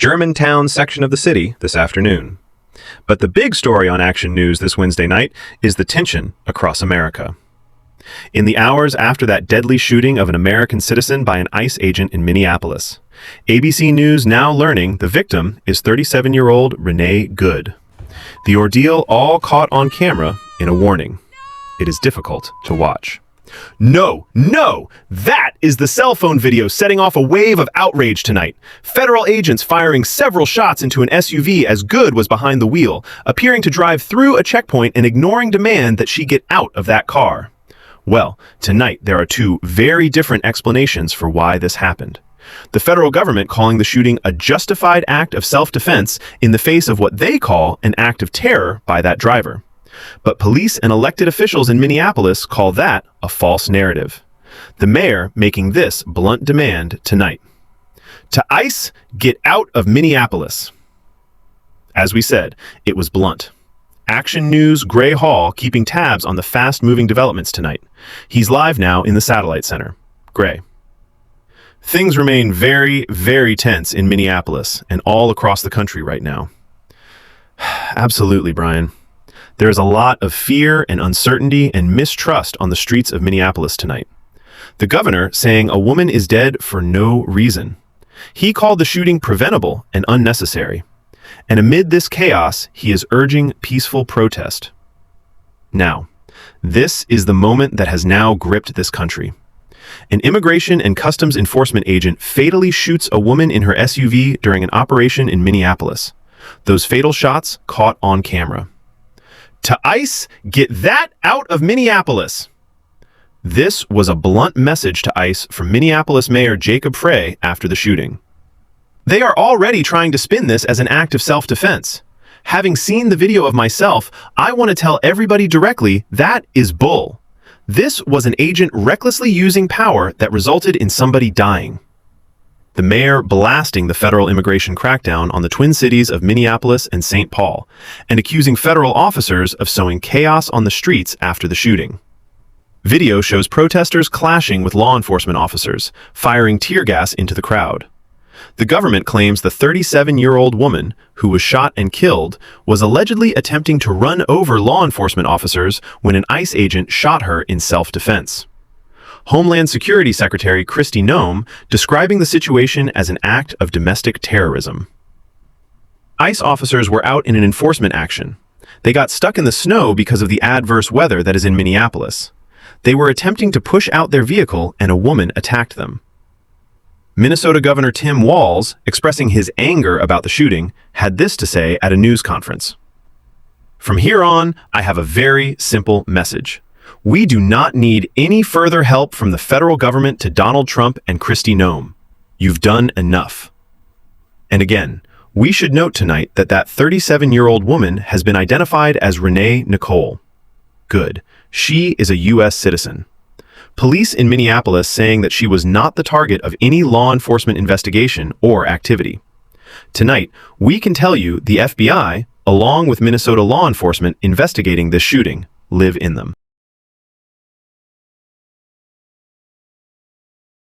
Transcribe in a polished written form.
Germantown section of the city this afternoon. But the big story on Action News this Wednesday night is the tension across America. In the hours after that deadly shooting of an American citizen by an ICE agent in Minneapolis, ABC News now learning the victim is 37-year-old Renee Good. The ordeal all caught on camera in a warning. It is difficult to watch. No! That is the cell phone video setting off a wave of outrage tonight. Federal agents firing several shots into an SUV as Good was behind the wheel, appearing to drive through a checkpoint and ignoring demand that she get out of that car. Well, tonight there are two very different explanations for why this happened. The federal government calling the shooting a justified act of self-defense in the face of what they call an act of terror by that driver. But police and elected officials in Minneapolis call that a false narrative. The mayor making this blunt demand tonight. To ICE, get out of Minneapolis. As we said, it was blunt. Action News' Gray Hall keeping tabs on the fast-moving developments tonight. He's live now in the Satellite Center. Gray. Things remain very, very tense in Minneapolis and all across the country right now. Absolutely, Brian. There is a lot of fear and uncertainty and mistrust on the streets of Minneapolis tonight. The governor saying a woman is dead for no reason. He called the shooting preventable and unnecessary. And amid this chaos, he is urging peaceful protest. Now, this is the moment that has now gripped this country. An immigration and customs enforcement agent fatally shoots a woman in her SUV during an operation in Minneapolis. Those fatal shots caught on camera. To ICE, get that out of Minneapolis. This was a blunt message to ICE from Minneapolis Mayor Jacob Frey after the shooting. They are already trying to spin this as an act of self-defense. Having seen the video of myself, I want to tell everybody directly that is bull. This was an agent recklessly using power that resulted in somebody dying. The mayor blasting the federal immigration crackdown on the Twin Cities of Minneapolis and St. Paul, and accusing federal officers of sowing chaos on the streets after the shooting. Video shows protesters clashing with law enforcement officers, firing tear gas into the crowd. The government claims the 37-year-old woman, who was shot and killed, was allegedly attempting to run over law enforcement officers when an ICE agent shot her in self-defense. Homeland Security Secretary Kristi Noem describing the situation as an act of domestic terrorism. ICE officers were out in an enforcement action. They got stuck in the snow because of the adverse weather that is in Minneapolis. They were attempting to push out their vehicle and a woman attacked them. Minnesota Governor Tim Walz, expressing his anger about the shooting, had this to say at a news conference. From here on, I have a very simple message. We do not need any further help from the federal government to Donald Trump and Kristi Noem. You've done enough. And again, we should note tonight that 37-year-old woman has been identified as Renee Nicole Good. She is a U.S. citizen. Police in Minneapolis saying that she was not the target of any law enforcement investigation or activity. Tonight, we can tell you the FBI, along with Minnesota law enforcement investigating this shooting, live in them.